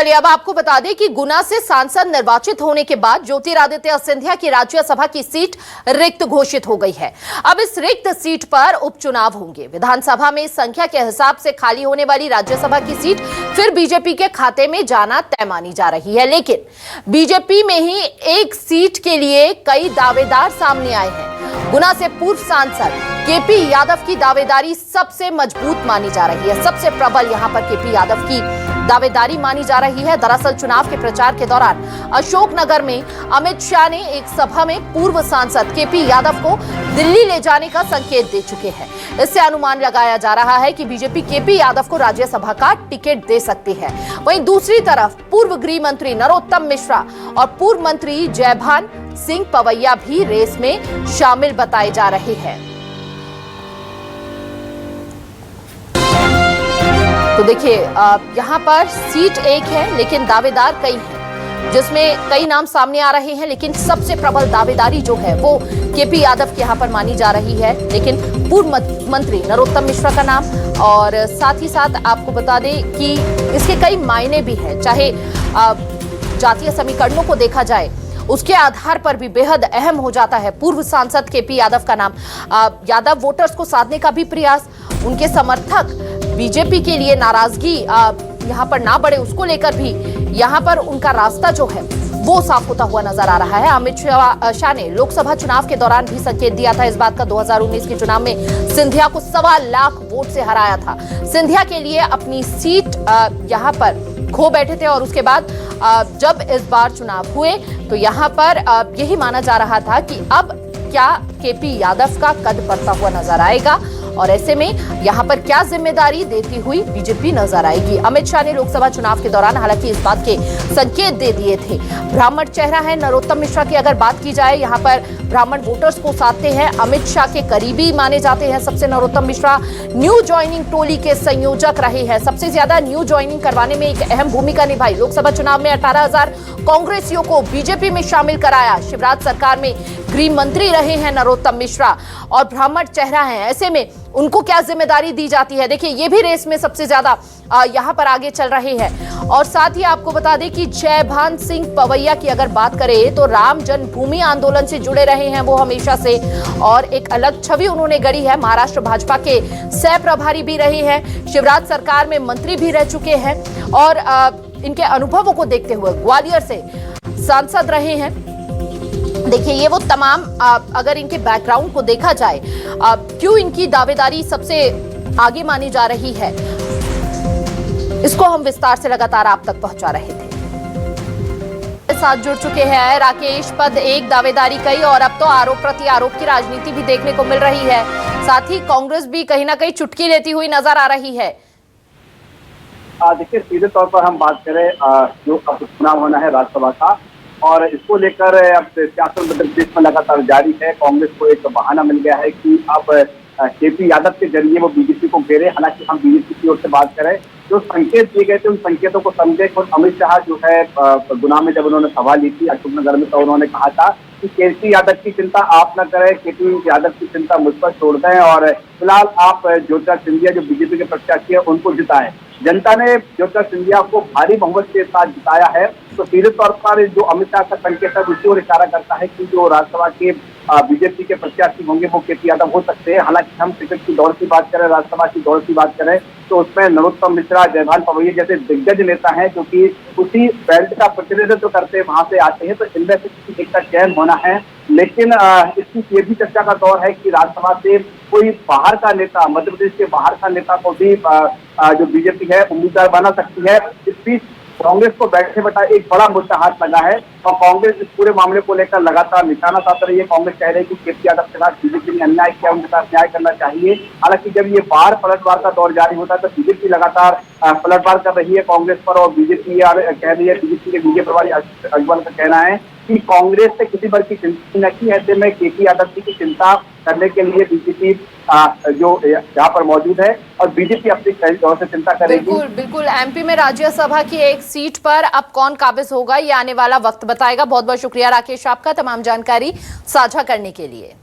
चलिए अब आपको बता दें कि गुना से सांसद निर्वाचित होने के बाद ज्योतिरादित्य सिंधिया की राज्यसभा की सीट रिक्त घोषित हो गई है। अब इस रिक्त सीट पर उपचुनाव होंगे। विधानसभा में संख्या के हिसाब से खाली होने वाली राज्यसभा की सीट फिर बीजेपी के खाते में जाना तय मानी जा रही है, लेकिन बीजेपी में ही एक सीट के लिए कई दावेदार सामने आए हैं। गुना से पूर्व सांसद केपी यादव की दावेदारी सबसे मजबूत मानी जा रही है। सबसे प्रबल यहां पर केपी यादव की दावेदारी मानी जा रही है। दरअसल चुनाव के प्रचार के दौरान अशोकनगर में अमित शाह ने एक सभा में पूर्व सांसद केपी यादव को दिल्ली ले जाने का संकेत दे चुके हैं। इससे अनुमान लगाया जा रहा है कि बीजेपी केपी यादव को राज्यसभा का टिकट दे सकती है। वहीं दूसरी तरफ पूर्व गृह मंत्री नरोत्तम मिश्रा और पूर्व मंत्री जयभान सिंह पवैया भी रेस में शामिल बताए जा रहे हैं। तो देखिए यहां पर सीट एक है लेकिन दावेदार कई हैं, जिसमें कई नाम सामने आ रहे हैं, लेकिन सबसे प्रबल दावेदारी जो है वो केपी यादव के यहां पर मानी जा रही है। लेकिन पूर्व मंत्री नरोत्तम मिश्रा का नाम, और साथ ही साथ आपको बता दें कि इसके कई मायने भी हैं। चाहे जातीय समीकरणों को देखा जाए उसके आधार पर भी बेहद अहम हो जाता है पूर्व सांसद केपी यादव का नाम। यादव वोटर्स को साधने का भी प्रयास, उनके समर्थक बीजेपी के लिए नाराजगी यहां पर ना बढ़े उसको लेकर भी यहां पर उनका रास्ता जो है वो साफ होता हुआ नजर आ रहा है। अमित शाह ने लोकसभा चुनाव के दौरान भी संकेत दिया था इस बात का। 2019 के चुनाव में सिंधिया को 1.25 लाख वोट से हराया था। सिंधिया के लिए अपनी सीट यहां पर खो बैठे थे, और उसके बाद जब इस बार चुनाव हुए तो यहां पर यही माना जा रहा था कि अब क्या केपी यादव का कद बढ़ता हुआ नजर आएगा, और ऐसे में यहां पर क्या जिम्मेदारी देती हुई बीजेपी नजर आएगी। अमित शाह ने लोकसभा चुनाव के दौरान हालांकि इस बात के संकेत दे दिए थे। ब्राह्मण चेहरा है नरोत्तम मिश्रा की, अगर बात की जाए यहां पर ब्राह्मण वोटर्स को साधते हैं, अमित शाह के करीबी माने जाते हैं। सबसे नरोत्तम मिश्रा न्यू ज्वाइनिंग टोली के संयोजक रहे हैं, सबसे ज्यादा न्यू ज्वाइनिंग करवाने में एक अहम भूमिका निभाई। लोकसभा चुनाव में 18,000 कांग्रेसियों को बीजेपी में शामिल कराया। शिवराज सरकार में गृह मंत्री रहे हैं नरोत्तम मिश्रा और ब्राह्मण चेहरा है। ऐसे में उनको क्या जिम्मेदारी दी जाती है, देखिए ये भी रेस में सबसे ज्यादा यहां पर आगे चल रहे हैं। और साथ ही आपको बता दें कि जयभान सिंह पवैया की अगर बात करें तो राम जन्मभूमि आंदोलन से जुड़े रहे हैं वो हमेशा से, और एक अलग छवि उन्होंने गढ़ी है। महाराष्ट्र भाजपा के सह प्रभारी भी रहे हैं, शिवराज सरकार में मंत्री भी रह चुके हैं, और इनके अनुभवों को देखते हुए ग्वालियर से सांसद रहे हैं। देखिए ये वो तमाम अगर इनके बैकग्राउंड को देखा जाए क्यों इनकी दावेदारी सबसे आगे मानी जा रही है, इसको हम विस्तार से लगातार आप तक पहुंचा रहे थे। साथ जुड़ चुके हैं राकेश, पद एक दावेदारी कई, और अब तो आरोप प्रति आरोप की राजनीति भी देखने को मिल रही है। साथ ही कांग्रेस भी कहीं ना कहीं चुटकी लेती हुई नजर आ रही है। देखिए सीधे तौर पर हम बात करें जो अब चुनाव होना है राज्यसभा का, और इसको लेकर अब सियासत मध्य प्रदेश में लगातार जारी है। कांग्रेस को एक बहाना मिल गया है कि अब केपी यादव के जरिए वो बीजेपी को घेरे। हालांकि हम बीजेपी की ओर से बात करें, जो संकेत दिए गए थे उन संकेतों को समझे। खुद अमित शाह जो है गुना में जब उन्होंने सभा ली थी अशोकनगर में, तो उन्होंने कहा था कि केपी यादव की चिंता आप न करें, केपी यादव की चिंता मुझ पर छोड़ दें, और फिलहाल आप ज्योतिरादित्य सिंधिया जो बीजेपी के प्रत्याशी है उनको जिताएं। जनता ने ज्योतिरादित्य सिंधिया को भारी बहुमत के साथ जिताया है, तो सीधे तौर पर जो अमित शाह का संकेत है उसी ओर इशारा करता है कि जो राज्यसभा के बीजेपी के प्रत्याशी होंगे वो केपी यादव हो सकते हैं। हालांकि हम टिकट की दौड़ की बात करें, राज्यसभा की दौड़ की बात करें, तो उसमें नरोत्तम मिश्रा, जयभान पवैया जैसे दिग्गज नेता हैं जो कि उसी बेल्ट का प्रतिनिधित्व करते वहां से आते हैं, तो इनमें से किसी एक का चयन होना है। लेकिन इसकी ये भी चर्चा का दौर है कि राज्यसभा से कोई बाहर का नेता, मध्य प्रदेश के बाहर का नेता को भी जो बीजेपी है उम्मीदवार बना सकती है। इस बीच कांग्रेस को बैठे बैठा एक बड़ा मुद्दा हाथ लगा है, और कांग्रेस इस पूरे मामले को लेकर लगातार निशाना साध रही है। कांग्रेस कह रही है कि केपी यादव के साथ बीजेपी ने अन्याय किया, उनके साथ न्याय करना चाहिए। हालांकि जब ये बार पलटवार का दौर जारी होता है तो बीजेपी लगातार पलटवार कर रही है कांग्रेस पर, और बीजेपी कह रही है, बीजेपी के बीजेपी प्रभारी अजमल का कहना है कि कांग्रेस से किसी वर्ग की चिंता न की। ऐसे में केपी यादव की चिंता करने के लिए बीजेपी जो यहाँ पर मौजूद है, और बीजेपी अपनी तौर से चिंता करेगी। बिल्कुल बिल्कुल, एमपी में राज्यसभा की एक सीट पर अब कौन काबिज होगा ये आने वाला वक्त बताएगा। बहुत बहुत शुक्रिया राकेश आपका तमाम जानकारी साझा करने के लिए।